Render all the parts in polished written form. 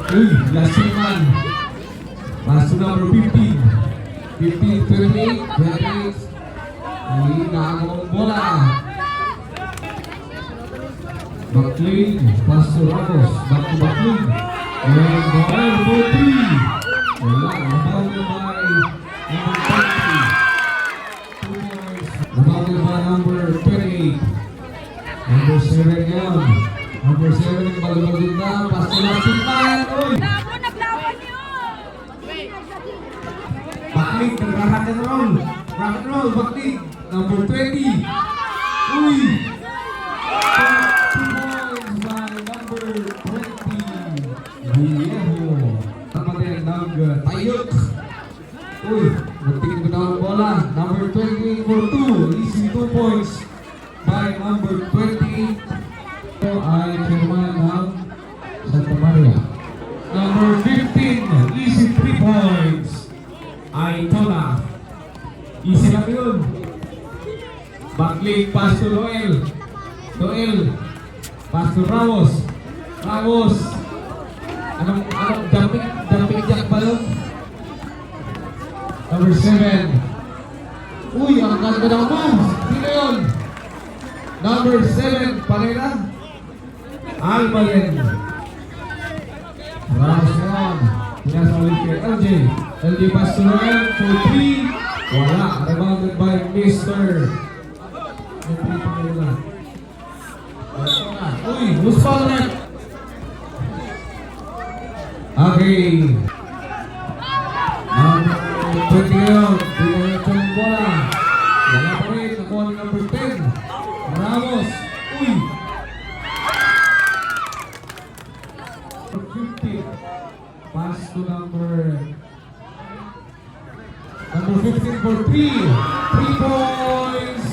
Uy, last man. Pass to number 15. 15, 28, 28. Uy, nakakawang bola. Backlane, pass to Ramos. Back to Backlane. And Noel for 3. Wala, nabagal by number 20. 2 points. Nabagal by number 28. Number 7 yan. Number 7 yung balubagod na. Pass to last man. Uy! Backlane, rock and roll. Rock and roll, Backlane. Number 20. Uy! 2 points by number 20. Viejo. Kapatid ng Tayok. Uy, magtingin ko na ang bola. Number 20 for 2. Easy 2 points by number 20. Ito ay chairman ng Santa Maria. Number 15, easy 3 points. Aitola. Easy lang yun. Backlane pass to Noel. Noel. Pass to Ramos. Ramos. Anong jumping jack ba yun? Number 7. Uy, ang ganda ng moves. Sino yun? Number 7, Panela. Almayen. Ramos yun. Pinasa ulit kay LJ. LJ pass to Noel for 3. Wala. Rebounded by Mr. Uy, who's foul net? Okay. Number 20 ngayon. Diretso ng bola. Wala pa rin. Nakuha ni number 10. Ramos. Uy. 50. Pass to number 15 for 3. 3 points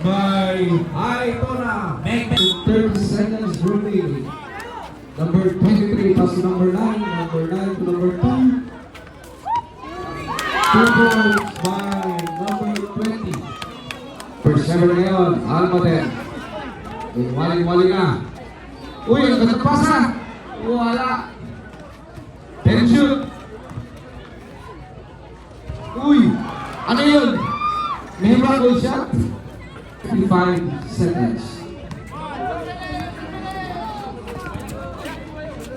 by Aitola. 30 seconds remaining. Number 23 pass to number 9. Number 9 to number 2. 2 points by number 20. First 7 ngayon, Almaden. Wali na. Uy, ang ganda pasa. Wala. 10 shoot. Uy, ano yun? May miracle shot? 55 seconds.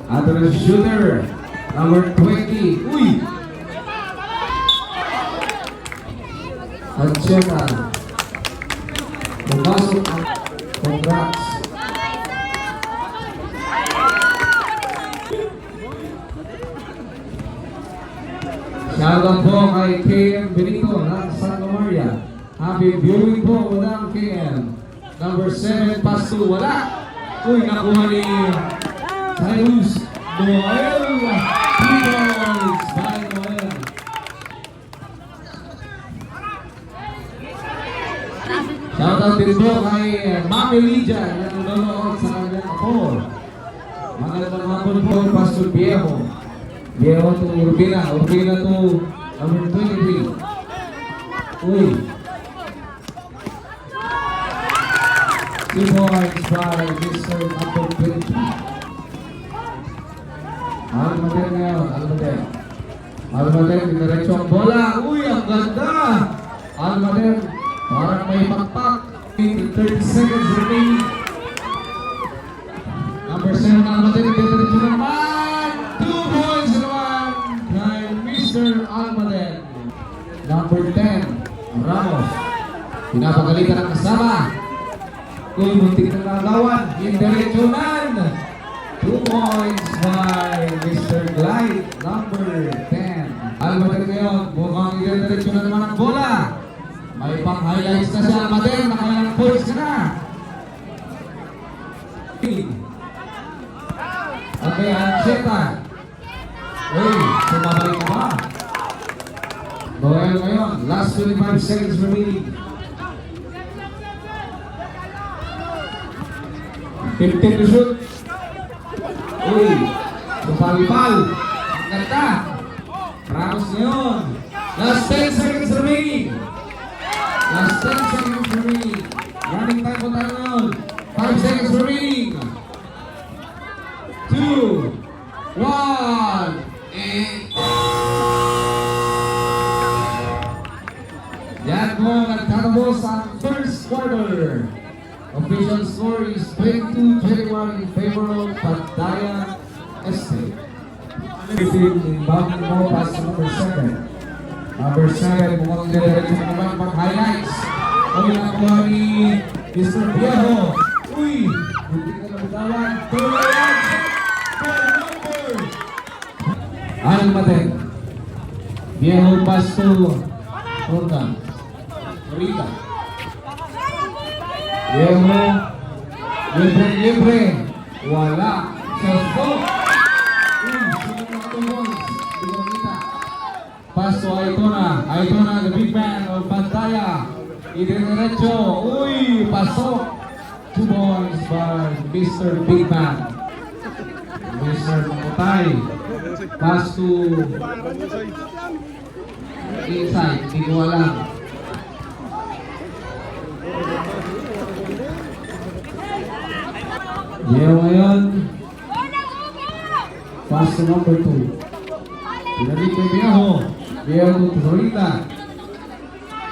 Other shooter, number 20. Uy! Ancheta. Pumasok ang congrats. Shoutout po kay KM Benito ng Santa Maria. Happy viewing po ng KM. Number 7, pass to wala. Uy, nakuha ni Cyrus Noel. 3 points by Noel. Shoutout din po kay Mami Lydia na nanonood sa kanyang ako. Magandang hapon po, Pastor Viejo. Viejo to Urbina. Urbina to number 23. Uy. 2 points by Mr. number 20. Almaden ngayon. Almaden, diretso ang bola. Uy, ang ganda. Almaden, parang may pakpak. 30 seconds remaining. Number 7, Almaden, diretso naman. 2 points naman kay Mr. Almaden. Number 10, Ramos. Pinapagalitan ang kasama. Uy, muntik na nalawan. Indiretso man. 2 points by Mr. Glide, number 10. Almaden ngayon, mukhang indiretso na naman ang bola. May pang-highlights na si Almaden, nakailang points ka na. Okay, Ancheta. Uy, sumabay ka ba? Noel ngayon, last 25 seconds remaining. 15 to shoot. Uy, supalipal. Ang ganda. Ramos ngayon. Last 10 seconds remaining. Last 10 seconds remaining. Running time po tayo ngayon. 5 seconds remaining. 2, 1. Yan po nagtatapos ang first quarter. Official score is 22-21 in favor of Pantayan Estate. Inbound mo pass to number 7. Number 7, mukhang diretso naman pag-highlights. O yung nakuha ni Mr. Viejo. Uy! Buti ka na magawan. Tuloy! For number Almaden. Viejo pass to Horta. Rita. Viejo. Libre. Wala. Self-stop. Uy! Sunod na tumos. Hindi ko nakita. Pass to Aitona. Aitona, the big man of Pantaya. Diretso. Uy! Pasok. 2 points by Mr. Big Man. Mr. Mamutay. Pass to inside. Hindi ko alam. Viejo ngayon. Pass to number 2. Pinabit kay Viejo. Viejo to Florida.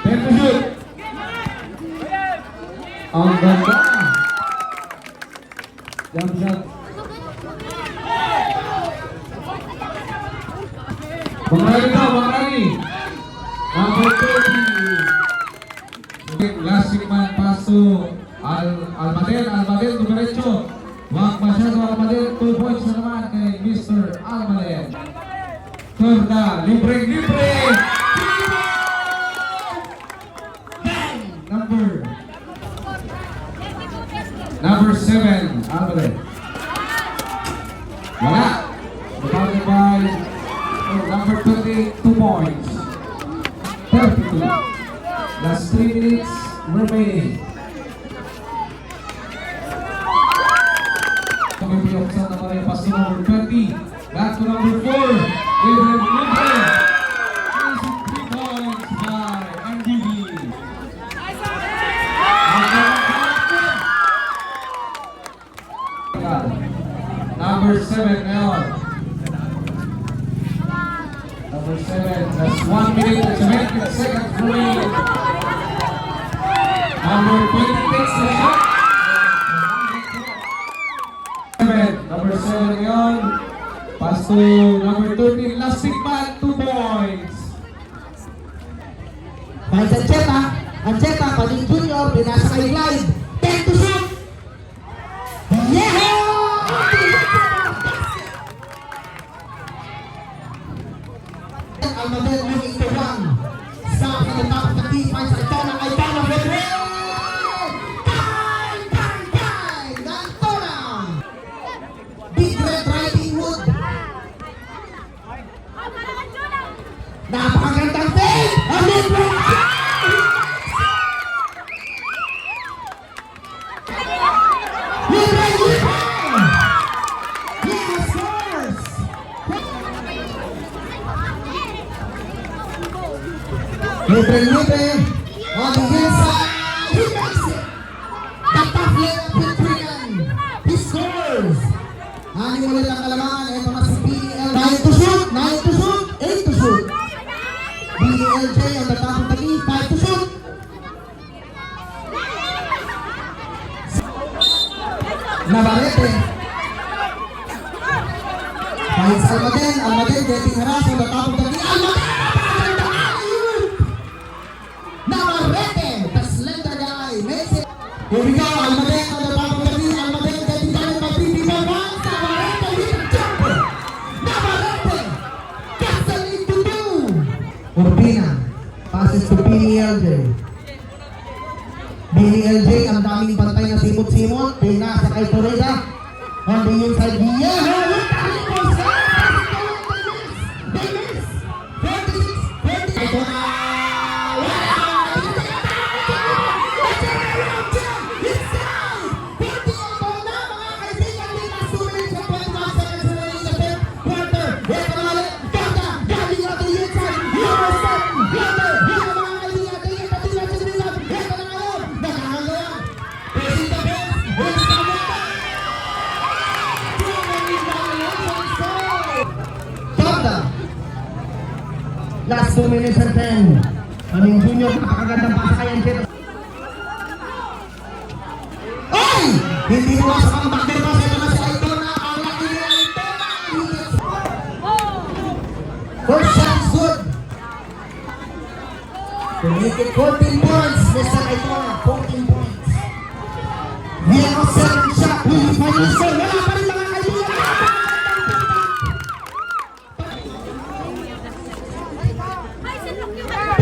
10 to shoot. Ang ganda. Jump shot. Mangarani daw, mangarani. Number 30. Last man pass to Almaden, dumiretso. Wag masyado Almaden, 2 points na naman kay Mr. Almaden. Torda, libre. Number 7, Almaden. Wala. Rebounded by number 20, 2 points. 32. Last 3 minutes remaining. Piyoksan naman yung pass to number 20. Back to number 4. Libre. Easy 3 points by MDB. Number 7 now. Number 7. That's 1 minute and 17 seconds remaining. Number 20 takes the shot. Number 7 ngayon. Pass to number 13. Last big man, 2 points. Para sa Ancheta, Pading Junior, pinasa kay Clyde. 10 to shoot. Yeah! Almaden moving to 1. Sa pinatapos na defense, Aitona Fedre! Time! Aitona! Big Red Riding Hood. Napakagandang fade! Amin mo! Libre on the inside. He makes it. The tough layup with Priyan. He scores. Anim ulit ang kalamangan. Ito na si BDL. 9 to shoot. 8 to shoot. BDLJ on the top of the key. 5 to shoot. Navarrete. Finds Almaden getting harassed on the top of the key. Almaden! The slender guy makes it. Here we go, Almaden on the top of the key. Almaden getting done by 3 people. Navarrete with a jumper. Navarrete gets the lead to 2. Urbina passes to BDLJ. BDLJ, ang daming pantay na simot-simot. Pinasa kay Torreda. On the inside, Viejo with the triple shot. They miss. 46-40. Ito na. last 2 minutes and 10. Aming junior, napakagandang pasa kay Angel. Ay! Hindi mo sa mga backer pass. Ito na si Aitona. Ang laki ni Aitona. First shot is good. To make it 14 points. Mr. Aitona, 14 points. We have a second shot. Will you find the score? Wala pa rin mga kaibigan.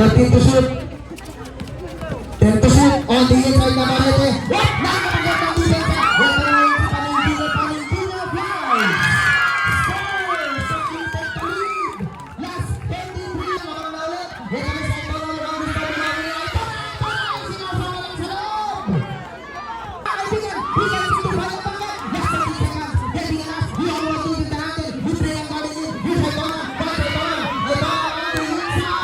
13 to shoot. 10 to shoot. On the inside na Barrete. What? Nakakagandang defense. What a way to Palengino flies. Scores. So you take the lead. Last 23. Mabang na ulit. Here comes Aitona. Mukhang gusto mo namin ni Aitona. Sinasama lang sa loob. Kaibigan, he gets to fight up again. Last 30 seconds. Heading enough. We all want to win the handle. We play ang galing in. Here's Aitona. Back to Aitona. Aitona on the inside.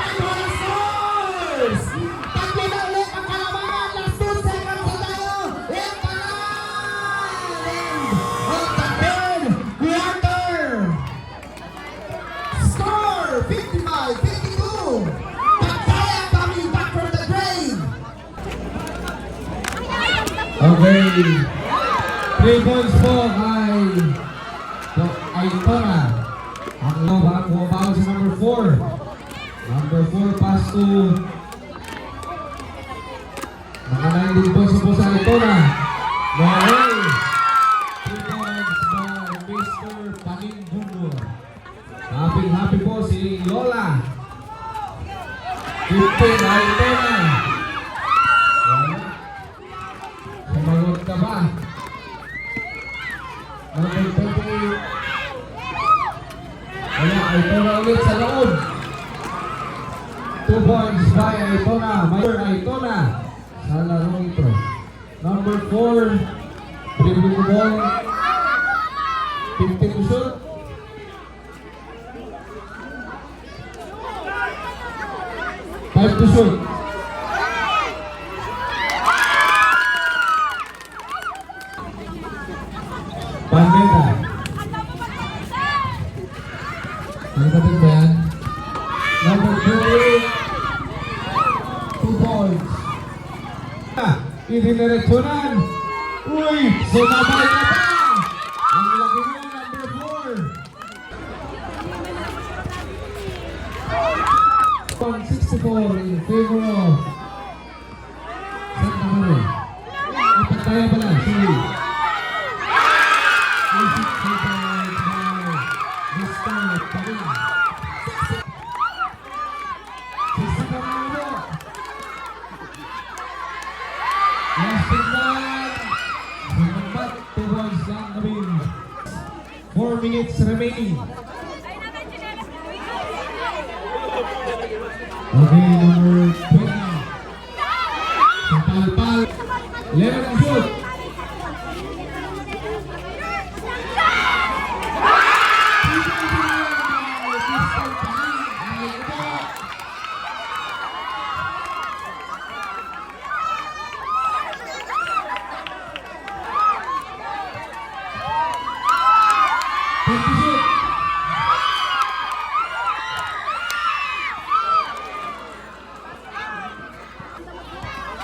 Aitona scores. Tatlo na ulit ang kalamangan. Last 2 seconds na tayo. Ito na. And on the third quarter. Score 55-52. Pagkaya coming back from the grave. Okay. 3 points po kay Aitona. Ang bumabawal sa number 4. Number 4 pass to naka 19 points po sa Aitona. Okay. 3 points by Mr. Paning Junior. Happy po si Lola. 15 Aitona. Sumagot ka ba? Number 28. Wala, Aitona ulit sa loob. 2 points by Aitona. Mayor Aitona sa laro ito. Number 4. Dribble the ball. 15 to shoot. 5 to shoot. Pandeta. Ano kapit ba yan? Number 28. 2 points. Idinireksyonan. Uy! Sumabay na ba? Ang laki mo, number 4. 164 in favor of Santa Maria. Ipagkaya pala, sorry. Four minutes remaining. Okay, number 20. Pal-pal. 11 to shoot.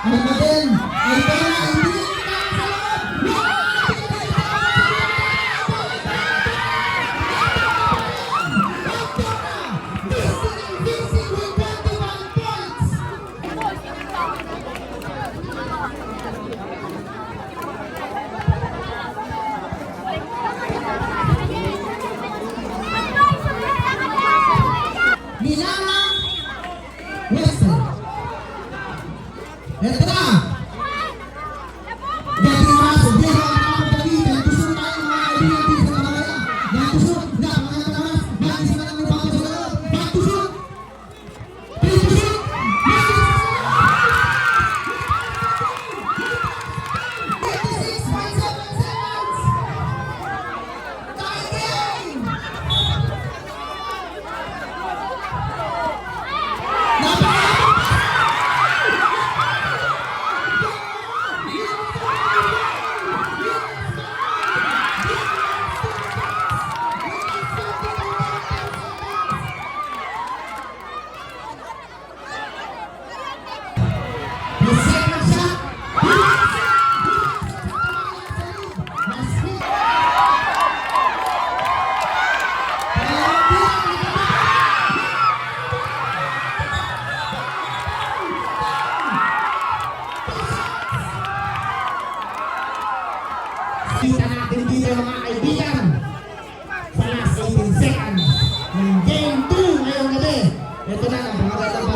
Ay, Aitona, hindi Ito na, magandang